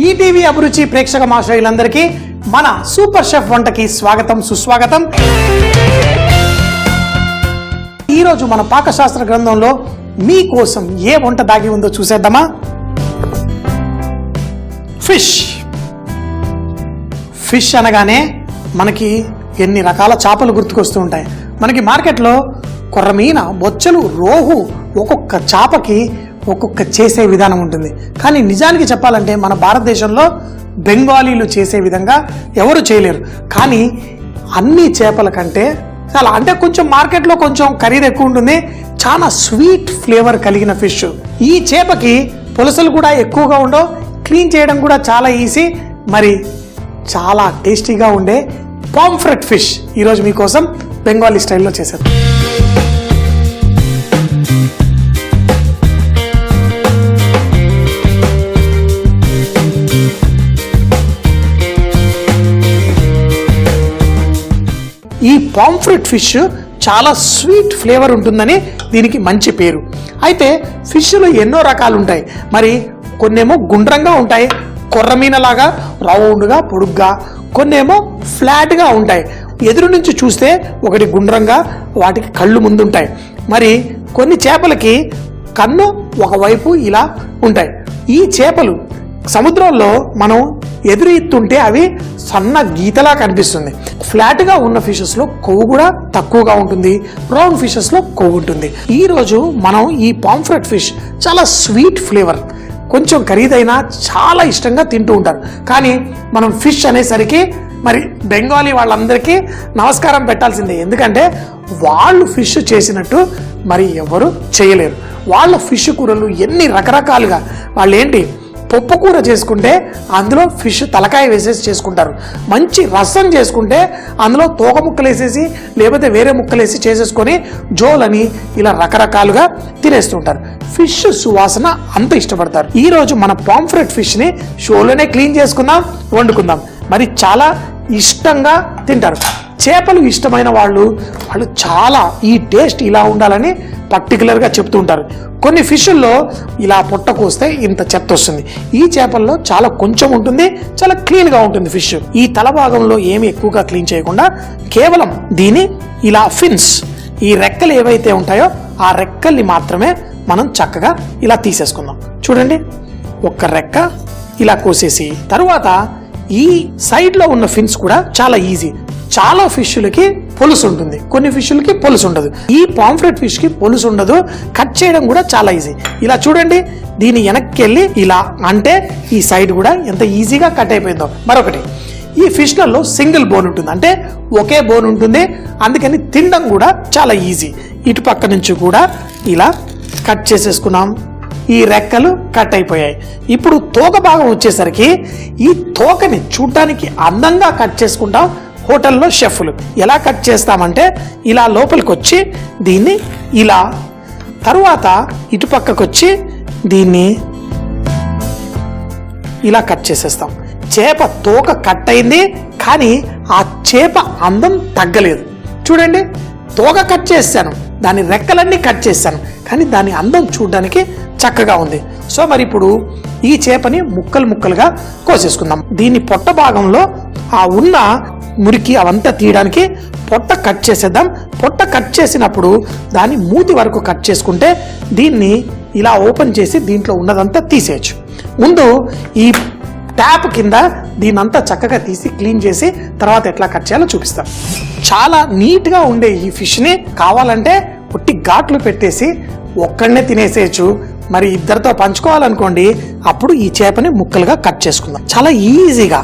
ETV అభిరుచి ప్రేక్షక మాశ్రయులందరికీ మన సూపర్ షెఫ్ వంటకి స్వాగతం సుస్వాగతం. ఈరోజు మన పాకశాస్త్ర గ్రంథంలో మీకోసం ఏ వంట దాగి ఉందో చూసేద్దామా. ఫిష్ అనగానే మనకి ఎన్ని రకాల చేపలు గుర్తుకొస్తూ ఉంటాయి. మనకి మార్కెట్లో కొర్రమీన, బొచ్చలు, రోహు ఒక్కొక్క చేపకి ఒక్కొక్క చేసే విధానం ఉంటుంది. కానీ నిజానికి చెప్పాలంటే మన భారతదేశంలో బెంగాలీలు చేసే విధంగా ఎవరు చేయలేరు. కానీ అన్ని చేపల కంటే చాలా అంటే కొంచెం మార్కెట్లో కొంచెం ఖరీదు ఎక్కువ ఉంటుంది. చాలా స్వీట్ ఫ్లేవర్ కలిగిన ఫిష్. ఈ చేపకి పులసలు కూడా ఎక్కువగా ఉండవు, క్లీన్ చేయడం కూడా చాలా ఈజీ, మరి చాలా టేస్టీగా ఉండే పాంఫ్రెట్ ఫిష్ ఈరోజు మీకోసం బెంగాలీ స్టైల్లో చేశారు. ఈ పాంఫ్రెట్ ఫిష్ చాలా స్వీట్ ఫ్లేవర్ ఉంటుందని దీనికి మంచి పేరు. అయితే ఫిష్లో ఎన్నో రకాలు ఉంటాయి. మరి కొన్నేమో గుండ్రంగా ఉంటాయి, కొర్రమీనలాగా రౌండ్గా పొడుగ్గా, కొన్నేమో ఫ్లాట్గా ఉంటాయి. ఎదురు నుంచి చూస్తే ఒకటి గుండ్రంగా వాటికి కళ్ళు ముందుంటాయి. మరి కొన్ని చేపలకి కన్ను ఒకవైపు ఇలా ఉంటాయి. ఈ చేపలు సముద్రంలో మనం ఎదురు ఎత్తుంటే అవి సన్న గీతలా కనిపిస్తుంది. ఫ్లాట్గా ఉన్న ఫిషెస్లో కొవ్వు కూడా తక్కువగా ఉంటుంది, రౌండ్ ఫిషెస్లో కొవ్వు ఉంటుంది. ఈరోజు మనం ఈ పాంఫ్రెట్ ఫిష్ చాలా స్వీట్ ఫ్లేవర్, కొంచెం ఖరీదైనా చాలా ఇష్టంగా తింటూ ఉంటారు. కానీ మనం ఫిష్ అనేసరికి మరి బెంగాలీ వాళ్ళందరికీ నమస్కారం పెట్టాల్సిందే. ఎందుకంటే వాళ్ళు ఫిష్ చేసినట్టు మరి ఎవరు చేయలేరు. వాళ్ళ ఫిష్ కూరలు ఎన్ని రకరకాలుగా, వాళ్ళు ఏంటి పప్పు కూర చేసుకుంటే అందులో ఫిష్ తలకాయ వేసేసి చేసుకుంటారు. మంచి రసం చేసుకుంటే అందులో తోక ముక్కలు వేసేసి లేకపోతే వేరే ముక్కలు వేసి చేసేసుకొని జోలని ఇలా రకరకాలుగా తినేస్తుంటారు. ఫిష్ సువాసన అంత ఇష్టపడతారు. ఈరోజు మన పాంఫ్రెట్ ఫిష్ని షోలోనే క్లీన్ చేసుకుందాం, వండుకుందాం. మరి చాలా ఇష్టంగా తింటారు. చేపలు ఇష్టమైన వాళ్ళు చాలా ఈ టేస్ట్ ఇలా ఉండాలని పర్టికులర్గా చెప్తూ ఉంటారు. కొన్ని ఫిష్ల్లో ఇలా పొట్ట కోస్తే ఇంత చెత్త వస్తుంది. ఈ చేపల్లో చాలా కొంచెం ఉంటుంది, చాలా క్లీన్గా ఉంటుంది ఫిష్. ఈ తల భాగంలో ఏమి ఎక్కువగా క్లీన్ చేయకుండా కేవలం దీని ఇలా ఫిన్స్, ఈ రెక్కలు ఏవైతే ఉంటాయో ఆ రెక్కల్ని మాత్రమే మనం చక్కగా ఇలా తీసేసుకుందాం. చూడండి, ఒక్క రెక్క ఇలా కోసేసి తరువాత ఈ సైడ్లో ఉన్న ఫిన్స్ కూడా చాలా ఈజీ. చాలా ఫిష్లకి పొలుసు ఉంటుంది, కొన్ని ఫిష్లకి పొలుసు ఉండదు. ఈ పాంఫ్రెట్ ఫిష్ కి పొలుసు ఉండదు, కట్ చేయడం కూడా చాలా ఈజీ. ఇలా చూడండి, దీని వెనక్కి వెళ్ళి ఇలా అంటే ఈ సైడ్ కూడా ఎంత ఈజీగా కట్ అయిపోయిందో. మరొకటి, ఈ ఫిష్లలో సింగిల్ బోన్ ఉంటుంది, అంటే ఒకే బోన్ ఉంటుంది. అందుకని తినడం కూడా చాలా ఈజీ. ఇటు పక్క నుంచి కూడా ఇలా కట్ చేసేసుకున్నాం. ఈ రెక్కలు కట్ అయిపోయాయి. ఇప్పుడు తోక భాగం వచ్చేసరికి ఈ తోకని చూడడానికి అందంగా కట్ చేసుకుంటాం. హోటల్లో షెఫ్లు ఎలా కట్ చేస్తామంటే ఇలా లోపలికి వచ్చి దీన్ని ఇలా, తరువాత ఇటు పక్కకు వచ్చి దీన్ని ఇలా కట్ చేసేస్తాం. చేప తోక కట్ అయింది, కానీ ఆ చేప అందం తగ్గలేదు. చూడండి, తోక కట్ చేశాను, దాని రెక్కలన్నీ కట్ చేశాను, కానీ దాని అందం చూడడానికి చక్కగా ఉంది. సో మరి ఇప్పుడు ఈ చేపని ముక్కలు ముక్కలుగా కోసేసుకుందాం. దీన్ని పొట్ట భాగంలో ఆ ఉన్న మురికి అవంతా తీయడానికి పొట్ట కట్ చేసేద్దాం. పొట్ట కట్ చేసినప్పుడు దాన్ని మూతి వరకు కట్ చేసుకుంటే దీన్ని ఇలా ఓపెన్ చేసి దీంట్లో ఉన్నదంతా తీసేయచ్చు. ముందు ఈ ట్యాప్ కింద దీనంతా చక్కగా తీసి క్లీన్ చేసి తర్వాత ఎట్లా కట్ చేయాలో చూపిస్తాం. చాలా నీట్గా ఉండే ఈ ఫిష్ని కావాలంటే పుట్టి ఘాట్లు పెట్టేసి ఒక్కడనే తినేసేయచ్చు. మరి ఇద్దరితో పంచుకోవాలనుకోండి, అప్పుడు ఈ చేపని ముక్కలుగా కట్ చేసుకుందాం. చాలా ఈజీగా,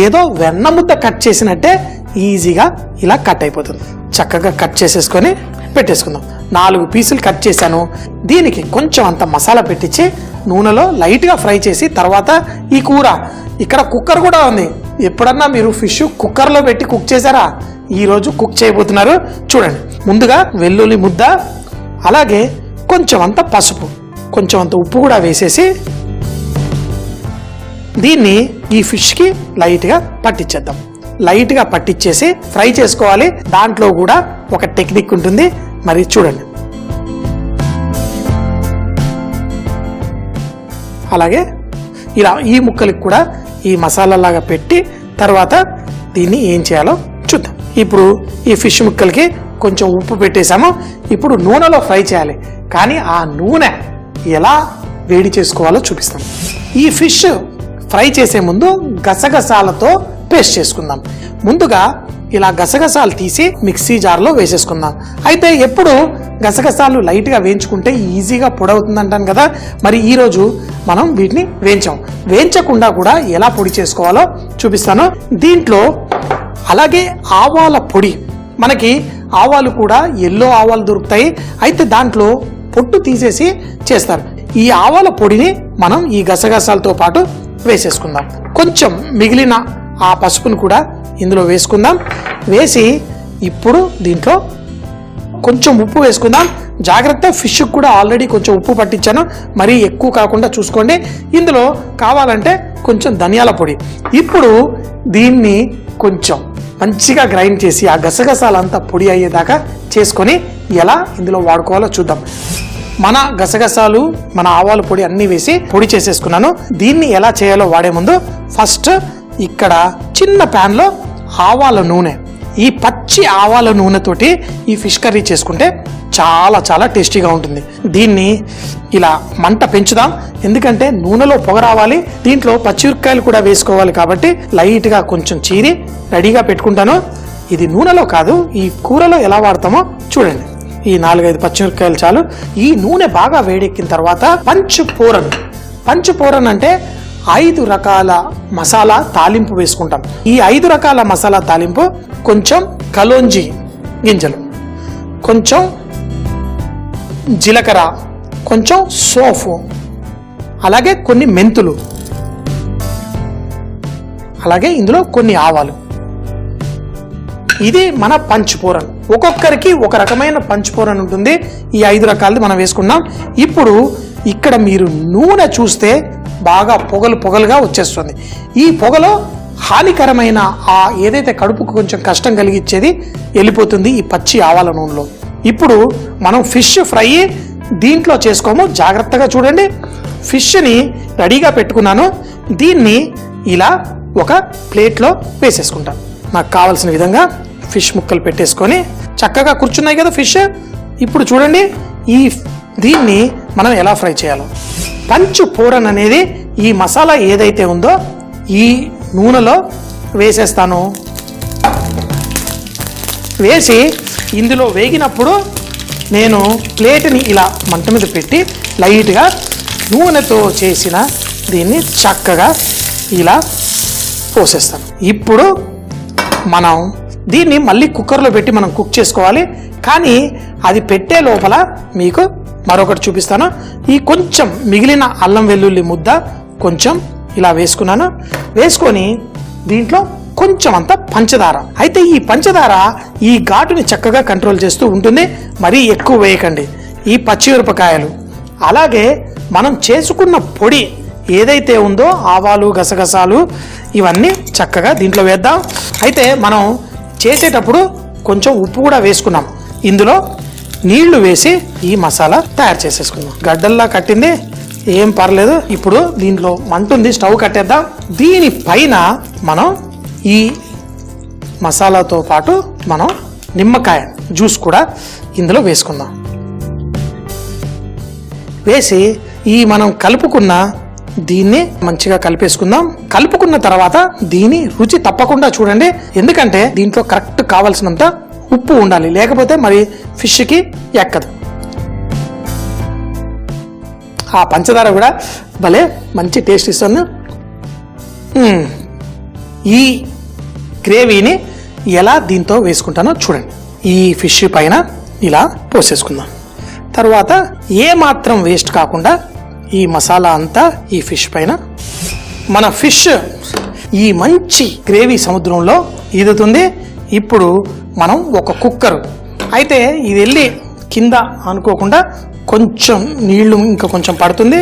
ఏదో వెన్న ముద్ద కట్ చేసినట్టే ఈజీగా ఇలా కట్ అయిపోతుంది. చక్కగా కట్ చేసేసుకొని పెట్టేసుకుందాం. 4 పీసులు కట్ చేశాను. దీనికి కొంచెం అంత మసాలా పెట్టించి నూనెలో లైట్గా ఫ్రై చేసి తర్వాత ఈ కూర, ఇక్కడ కుక్కర్ కూడా ఉంది. ఎప్పుడన్నా మీరు ఫిష్ కుక్కర్లో పెట్టి కుక్ చేశారా? ఈరోజు కుక్ చేయబోతున్నారు. చూడండి, ముందుగా వెల్లుల్లి ముద్ద, అలాగే కొంచెం అంత పసుపు, కొంచెం అంత ఉప్పు కూడా వేసేసి దీన్ని ఈ ఫిష్కి లైట్గా పట్టించేద్దాం. లైట్గా పట్టించేసి ఫ్రై చేసుకోవాలి. దాంట్లో కూడా ఒక టెక్నిక్ ఉంటుంది, మరి చూడండి. అలాగే ఇలా ఈ ముక్కలకి కూడా ఈ మసాలా లాగా పెట్టి తర్వాత దీన్ని ఏం చేయాలో చూద్దాం. ఇప్పుడు ఈ ఫిష్ ముక్కలకి కొంచెం ఉప్పు పెట్టేసాము. ఇప్పుడు నూనెలో ఫ్రై చేయాలి, కానీ ఆ నూనె ఎలా వేడి చేసుకోవాలో చూపిస్తాం. ఈ ఫిష్ ఫ్రై చేసే ముందు గసగసాలతో పేస్ట్ చేసుకుందాం. ముందుగా ఇలా గసగసాలు తీసి మిక్సీ జార్లో వేసేసుకుందాం. అయితే ఎప్పుడు గసగసాలు లైట్గా వేయించుకుంటే ఈజీగా పొడి అవుతుంది అంటాను కదా, మరి ఈరోజు మనం వీటిని వేయించకుండా కూడా ఎలా పొడి చేసుకోవాలో చూపిస్తాను. దీంట్లో అలాగే ఆవాల పొడి, మనకి ఆవాలు కూడా ఎల్లో ఆవాలు దొరుకుతాయి, అయితే దాంట్లో పొట్టు తీసేసి చేస్తారు. ఈ ఆవాల పొడిని మనం ఈ గసగసాలతో పాటు వేసేసుకుందాం. కొంచెం మిగిలిన ఆ పసుపును కూడా ఇందులో వేసుకుందాం. వేసి ఇప్పుడు దీంట్లో కొంచెం ఉప్పు వేసుకుందాం. జాగ్రత్త, ఫిష్ కూడా ఆల్రెడీ కొంచెం ఉప్పు పట్టించాను, మరీ ఎక్కువ కాకుండా చూసుకోండి. ఇందులో కావాలంటే కొంచెం ధనియాల పొడి. ఇప్పుడు దీన్ని కొంచెం మంచిగా గ్రైండ్ చేసి ఆ గసగసాలంతా పొడి అయ్యేదాకా చేసుకొని ఎలా ఇందులో వాడుకోవాలో చూద్దాం. మన గసగసాలు, మన ఆవాల పొడి అన్నీ వేసి పొడి చేసేసుకున్నాను. దీన్ని ఎలా చేయాలో వాడే ముందు ఫస్ట్ ఇక్కడ చిన్న ప్యాన్లో ఆవాల నూనె, ఈ పచ్చి ఆవాల నూనెతోటి ఈ ఫిష్ కర్రీ చేసుకుంటే చాలా చాలా టేస్టీగా ఉంటుంది. దీన్ని ఇలా మంట పెంచుదాం, ఎందుకంటే నూనెలో పొగ రావాలి. దీంట్లో పచ్చిమిరపకాయలు కూడా వేసుకోవాలి కాబట్టి లైట్గా కొంచెం చీరి రెడీగా పెట్టుకుంటాను. ఇది నూనెలో కాదు, ఈ కూరలో ఎలా వాడతామో చూడండి. ఈ 4-5 పచ్చిమిరపకాయలు చాలు. ఈ నూనె బాగా వేడెక్కిన తర్వాత పంచుపోరన్ అంటే 5 రకాల మసాలా తాలింపు వేసుకుంటాం. ఈ 5 రకాల మసాలా తాలింపు కొంచెం కలోంజి గింజలు, కొంచెం జీలకర్ర, కొంచెం సోఫు, అలాగే కొన్ని మెంతులు, అలాగే ఇందులో కొన్ని ఆవాలు. ఇది మన పంచుపోరన్. ఒక్కొక్కరికి ఒక రకమైన పంచుపోరన్ ఉంటుంది. ఈ 5 రకాలది మనం వేసుకున్నాం. ఇప్పుడు ఇక్కడ మీరు నూనె చూస్తే బాగా పొగలుగా వచ్చేస్తుంది. ఈ పొగలో హానికరమైన ఆ ఏదైతే కడుపుకు కొంచెం కష్టం కలిగించేది వెళ్ళిపోతుంది ఈ పచ్చి ఆవాల నూనెలో. ఇప్పుడు మనం ఫిష్ ఫ్రై దీంట్లో చేసుకోము, జాగ్రత్తగా చూడండి. ఫిష్ని రెడీగా పెట్టుకున్నాను. దీన్ని ఇలా ఒక ప్లేట్లో వేసేసుకుంటాను. నాకు కావాల్సిన విధంగా ఫిష్ ముక్కలు పెట్టేసుకొని చక్కగా కూర్చున్నాయి కదా ఫిష్. ఇప్పుడు చూడండి దీన్ని మనం ఎలా ఫ్రై చేయాలో. పంచుపోరన్ అనేది ఈ మసాలా ఏదైతే ఉందో ఈ నూనెలో వేసేస్తాను. వేసి ఇందులో వేగినప్పుడు నేను ప్లేట్ని ఇలా మంట మీద పెట్టి లైట్గా నూనెతో చేసిన దీన్ని చక్కగా ఇలా పోసేస్తాను. ఇప్పుడు మనం దీన్ని మళ్ళీ కుక్కర్లో పెట్టి మనం కుక్ చేసుకోవాలి. కానీ అది పెట్టే లోపల మీకు మరొకటి చూపిస్తాను. ఈ కొంచెం మిగిలిన అల్లం వెల్లుల్లి ముద్ద కొంచెం ఇలా వేసుకున్నాను. వేసుకొని దీంట్లో కొంచెం అంత పంచదార. అయితే ఈ పంచదార ఈ ఘాటుని చక్కగా కంట్రోల్ చేస్తూ ఉంటుంది. మరీ ఎక్కువ వేయకండి. ఈ పచ్చిమిరపకాయలు, అలాగే మనం చేసుకున్న పొడి ఏదైతే ఉందో ఆవాలు, గసగసాలు, ఇవన్నీ చక్కగా దీంట్లో వేద్దాం. అయితే మనం చేసేటప్పుడు కొంచెం ఉప్పు కూడా వేసుకున్నాం. ఇందులో నీళ్లు వేసి ఈ మసాలా తయారు చేసేసుకుందాం. గడ్డల్లా కట్టింది, ఏం పర్లేదు. ఇప్పుడు దీంట్లో మంట ఉంది, స్టవ్ కట్టేద్దాం. దీనిపైన మనం ఈ మసాలాతో పాటు మనం నిమ్మకాయ జ్యూస్ కూడా ఇందులో వేసుకుందాం. వేసి ఈ మనం కలుపుకున్న దీన్ని మంచిగా కలిపేసుకుందాం. కలుపుకున్న తర్వాత దీని రుచి తప్పకుండా చూడండి, ఎందుకంటే దీంట్లో కరెక్ట్ కావాల్సినంత ఉప్పు ఉండాలి, లేకపోతే మరి ఫిష్కి ఎక్కదు. ఆ పంచదార కూడా భలే మంచి టేస్ట్ ఇస్తుంది. ఈ గ్రేవీని ఎలా దీంతో వేసుకుంటానో చూడండి. ఈ ఫిష్ పైన ఇలా పోసేసుకుందాం. తర్వాత ఏ మాత్రం వేస్ట్ కాకుండా ఈ మసాలా అంతా ఈ ఫిష్ పైన. మన ఫిష్ ఈ మంచి గ్రేవీ సముద్రంలో ఈదుతుంది. ఇప్పుడు మనం ఒక కుక్కర్, అయితే ఇది వెళ్ళి కింద అనుకోకుండా కొంచెం నీళ్లు ఇంకా కొంచెం పడుతుంది,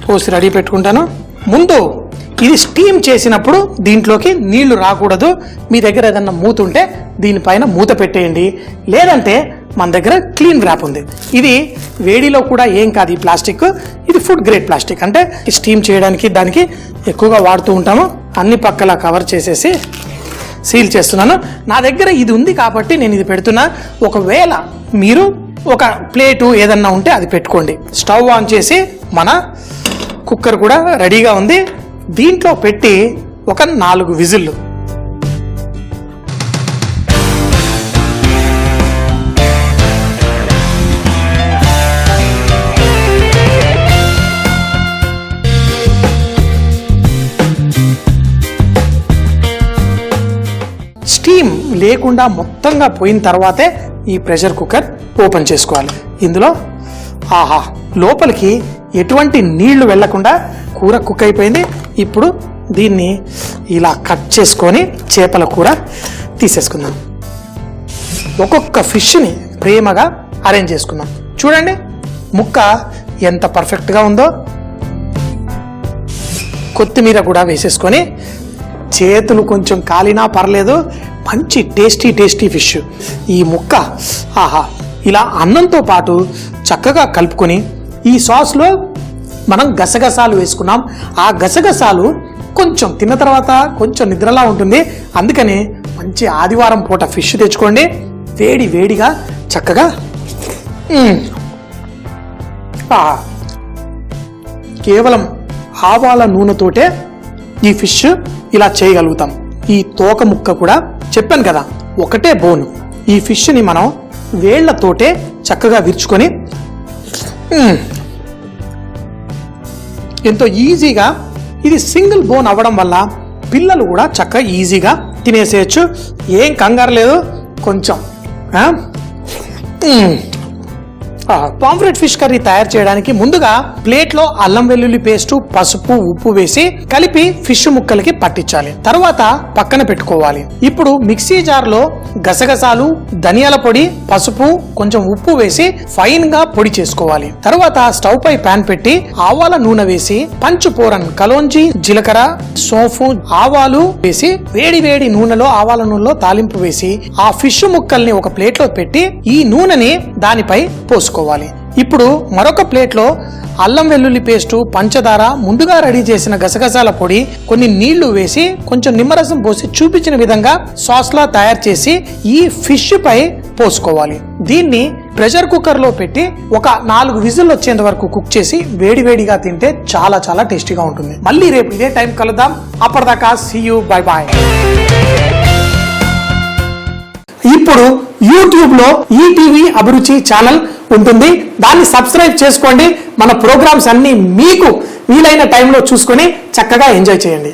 పోసి రెడీ పెట్టుకుంటాను. ముందు ఇది స్టీమ్ చేసినప్పుడు దీంట్లోకి నీళ్లు రాకూడదు. మీ దగ్గర ఏదన్నా మూత ఉంటే దీనిపైన మూత పెట్టేయండి, లేదంటే మన దగ్గర క్లీన్ ర్యాప్ ఉంది. ఇది వేడిలో కూడా ఏం కాదు ఈ ప్లాస్టిక్. ఇది ఫుడ్ గ్రేడ్ ప్లాస్టిక్, అంటే స్టీమ్ చేయడానికి దానికి ఎక్కువగా వాడుతూ ఉంటాము. అన్ని పక్కల కవర్ చేసేసి సీల్ చేస్తున్నాను. నా దగ్గర ఇది ఉంది కాబట్టి నేను ఇది పెడుతున్నా. ఒకవేళ మీరు ఒక ప్లేటు ఏదన్నా ఉంటే అది పెట్టుకోండి. స్టవ్ ఆన్ చేసి మన కుక్కర్ కూడా రెడీగా ఉంది. దీంట్లో పెట్టి ఒక 4 విజిల్లు. స్టీమ్ లేకుండా మొత్తంగా పోయిన తర్వాతే ఈ ప్రెషర్ కుక్కర్ ఓపెన్ చేసుకోవాలి. ఇందులో లోపలికి ఎటువంటి నీళ్లు వెళ్లకుండా కూర కుక్ అయిపోయింది. ఇప్పుడు దీన్ని ఇలా కట్ చేసుకొని చేపల కూర తీసేసుకుందాం. ఒక్కొక్క ఫిష్ని ప్రేమగా అరేంజ్ చేసుకుందాం. చూడండి ముక్క ఎంత పర్ఫెక్ట్గా ఉందో. కొత్తిమీర కూడా వేసేసుకొని, చేతులు కొంచెం కాలినా పర్లేదు, మంచి టేస్టీ ఫిష్. ఈ ముక్క ఇలా అన్నంతో పాటు చక్కగా కలుపుకొని, ఈ సాస్లో మనం గసగసాలు వేసుకున్నాం. ఆ గసగసాలు కొంచెం తిన్న తర్వాత కొంచెం నిద్రలా ఉంటుంది. అందుకని మంచి ఆదివారం పూట ఫిష్ తెచ్చుకోండి. వేడిగా చక్కగా కేవలం ఆవాల నూనెతోటే ఈ ఫిష్ ఇలా చేయగలుగుతాం. ఈ తోక ముక్క కూడా చెప్పాను కదా, ఒకటే బోన్. ఈ ఫిష్ని మనం వేళ్లతోటే చక్కగా విరుచుకొని ఎంతో ఈజీగా, ఇది సింగిల్ బోన్ అవ్వడం వల్ల పిల్లలు కూడా చక్కగా ఈజీగా తినేసేయచ్చు. ఏం కంగారు లేదు. కొంచెం పాంఫ్రెట్ ఫిష్ కర్రీ తయారు చేయడానికి ముందుగా ప్లేట్లో అల్లం వెల్లుల్లి పేస్టు, పసుపు, ఉప్పు వేసి కలిపి ఫిష్ ముక్కలకి పట్టించాలి. తర్వాత పక్కన పెట్టుకోవాలి. ఇప్పుడు మిక్సీ జార్లో గసగసాలు, ధనియాల పొడి, పసుపు, కొంచెం ఉప్పు వేసి ఫైన్ గా పొడి చేసుకోవాలి. తర్వాత స్టవ్ పై పాన్ పెట్టి ఆవాల నూనె వేసి పంచుపోరన్, కలోంజి, జీలకర్ర, సోంపు, ఆవాలు వేసి వేడి నూనెలో, ఆవాల నూనెలో తాలింపు వేసి ఆ ఫిష్ ముక్కల్ని ఒక ప్లేట్లో పెట్టి ఈ నూనెని దానిపై పోసుకోవాలి. ఇప్పుడు మరొక ప్లేట్లో అల్లం వెల్లుల్లి పేస్టు, పంచదార, ముందుగా రెడీ చేసిన గసగసాల పొడి, కొన్ని నీళ్లు వేసి కొంచెం నిమ్మరసం పోసి చూపించిన విధంగా సాస్ లా తయారు చేసి ఈ ఫిష్ పై పోసుకోవాలి. దీన్ని ప్రెషర్ కుక్కర్ లో పెట్టి ఒక 4 విజిల్ వచ్చేంత వరకు కుక్ చేసి వేడిగా తింటే చాలా టేస్టీగా ఉంటుంది. మళ్ళీ రేపు ఇదే టైం కలుద్దాం. అప్పటిదాకా సీ యూ, బై. ఇప్పుడు యూట్యూబ్ లో ఈటీవీ అభిరుచి ఛానల్ ఉంటుంది. దాన్ని సబ్స్క్రైబ్ చేసుకోండి. మన ప్రోగ్రామ్స్ అన్ని మీకు వీలైన టైంలో చూసుకొని చక్కగా ఎంజాయ్ చేయండి.